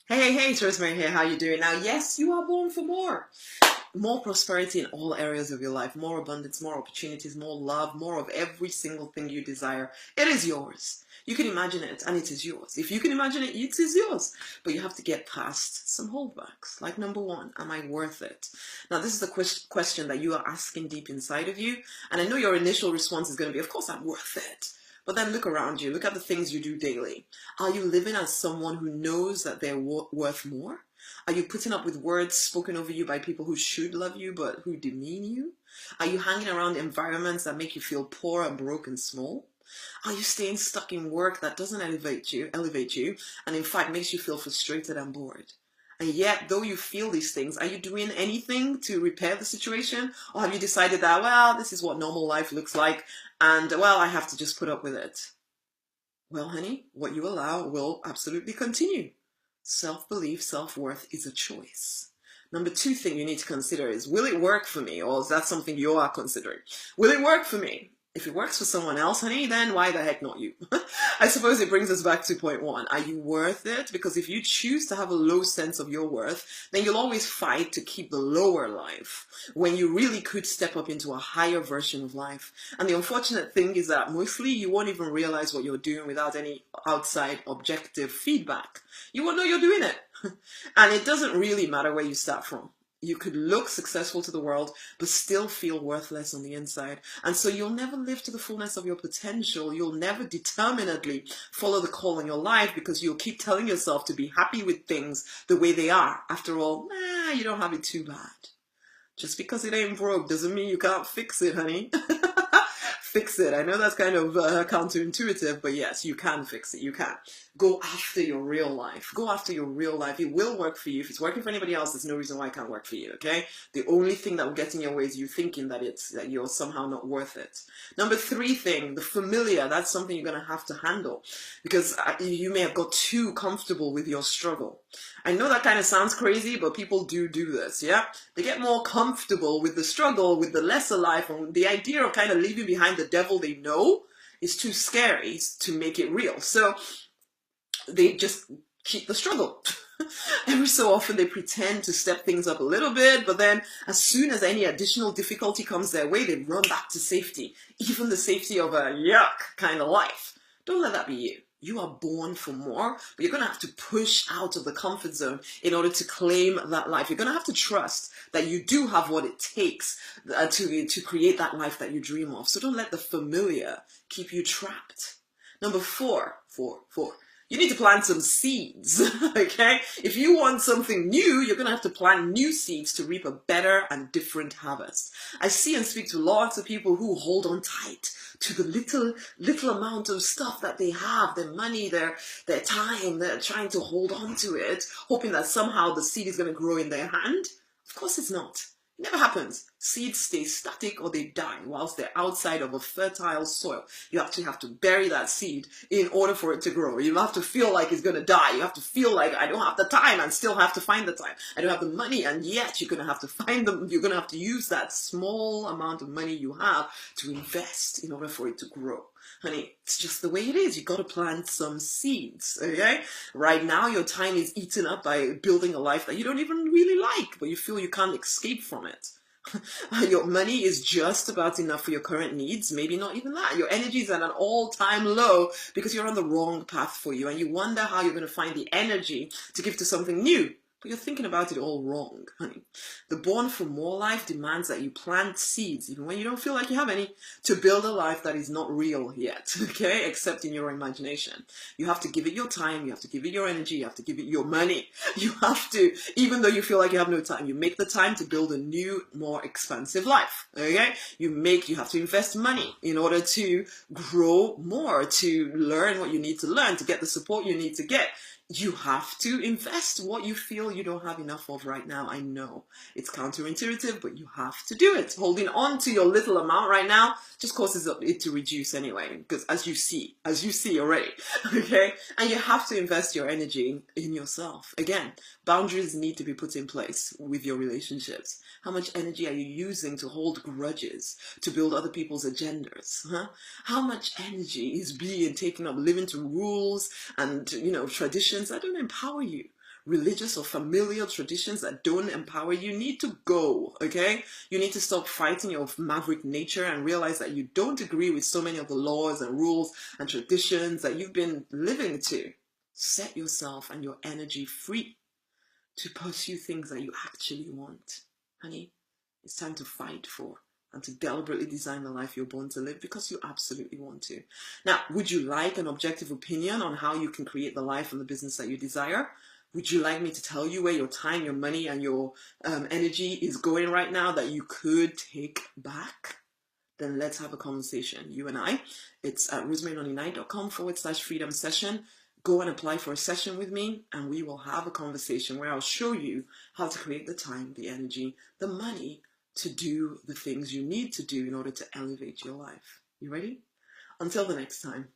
Hey, it's Rosemary here. How you doing? Now, yes, you are born for more. More prosperity in all areas of your life, more abundance, more opportunities, more love, more of every single thing you desire. It is yours. You can imagine it and it is yours. If you can imagine it, it is yours. But you have to get past some holdbacks. Like number one, am I worth it? Now, this is the question that you are asking deep inside of you. And I know your initial response is going to be, of course, I'm worth it. But then look around you. Look at the things you do daily. Are you living as someone who knows that they're worth more? Are you putting up with words spoken over you by people who should love you but who demean you? Are you hanging around environments that make you feel poor and broke and small? Are you staying stuck in work that doesn't elevate you, and in fact makes you feel frustrated and bored? And yet, though you feel these things, are you doing anything to repair the situation? Or have you decided that, well, this is what normal life looks like, and well, I have to just put up with it? Well, honey, what you allow will absolutely continue. Self-belief, self-worth is a choice. Number two thing you need to consider is, will it work for me? Or is that something you are considering? Will it work for me? If it works for someone else, honey, then why the heck not you? I suppose it brings us back to point one. Are you worth it? Because if you choose to have a low sense of your worth, then you'll always fight to keep the lower life when you really could step up into a higher version of life. And the unfortunate thing is that mostly you won't even realize what you're doing without any outside objective feedback. You won't know you're doing it. And it doesn't really matter where you start from. You could look successful to the world, but still feel worthless on the inside. And so you'll never live to the fullness of your potential. You'll never determinedly follow the call in your life because you'll keep telling yourself to be happy with things the way they are. After all, you don't have it too bad. Just because it ain't broke doesn't mean you can't fix it, honey. Fix it. I know that's kind of counterintuitive, but yes, you can fix it. You can. Go after your real life. Go after your real life. It will work for you. If it's working for anybody else, there's no reason why it can't work for you, okay? The only thing that will get in your way is you thinking that you're somehow not worth it. Number three thing, the familiar, that's something you're going to have to handle because you may have got too comfortable with your struggle. I know that kind of sounds crazy, but people do this, yeah? They get more comfortable with the struggle, with the lesser life, and the idea of kind of leaving behind the devil they know is too scary to make it real. So they just keep the struggle. Every so often they pretend to step things up a little bit, but then as soon as any additional difficulty comes their way, they run back to safety, even the safety of a yuck kind of life. Don't let that be you. You are born for more, but you're going to have to push out of the comfort zone in order to claim that life. You're going to have to trust that you do have what it takes to create that life that you dream of. So don't let the familiar keep you trapped. Number four. You need to plant some seeds, okay? If you want something new, you're going to have to plant new seeds to reap a better and different harvest. I see and speak to lots of people who hold on tight to the little amount of stuff that they have, their money, their time. They're trying to hold on to it, hoping that somehow the seed is going to grow in their hand. Of course it's not. It never happens. Seeds stay static or they die whilst they're outside of a fertile soil. You actually have to bury that seed in order for it to grow. You have to feel like it's going to die. You have to feel like I don't have the time and still have to find the time. I don't have the money and yet you're going to have to find them. You're going to have to use that small amount of money you have to invest in order for it to grow. Honey, it's just the way it is. You got to plant some seeds, okay? Right now, your time is eaten up by building a life that you don't even really like, but you feel you can't escape from it. Your money is just about enough for your current needs, maybe not even that. Your energy is at an all-time low because you're on the wrong path for you, and you wonder how you're going to find the energy to give to something new. But you're thinking about it all wrong, honey. The Born for More life demands that you plant seeds, even when you don't feel like you have any, to build a life that is not real yet, okay? Except in your imagination. You have to give it your time, you have to give it your energy, you have to give it your money. You have to, even though you feel like you have no time, you make the time to build a new, more expansive life, okay? You have to invest money in order to grow more, to learn what you need to learn, to get the support you need to get. You have to invest what you feel you don't have enough of right now. I know it's counterintuitive, but you have to do it. Holding on to your little amount right now just causes it to reduce anyway, because as you see already, okay? And you have to invest your energy in yourself. Again, boundaries need to be put in place with your relationships. How much energy are you using to hold grudges, to build other people's agendas? How much energy is being taken up living to rules and, traditions that don't empower you? religious or familial traditions that don't empower you need to go, okay? You need to stop fighting your maverick nature and realize that you don't agree with so many of the laws and rules and traditions that you've been living to. Set yourself and your energy free to pursue things that you actually want. Honey, it's time to fight for and to deliberately design the life you're born to live because you absolutely want to. Now, would you like an objective opinion on how you can create the life and the business that you desire? Would you like me to tell you where your time, your money, and your energy is going right now that you could take back? Then let's have a conversation, you and I. It's at rosemarynoninight.com/freedom session. Go and apply for a session with me, and we will have a conversation where I'll show you how to create the time, the energy, the money to do the things you need to do in order to elevate your life. You ready? Until the next time.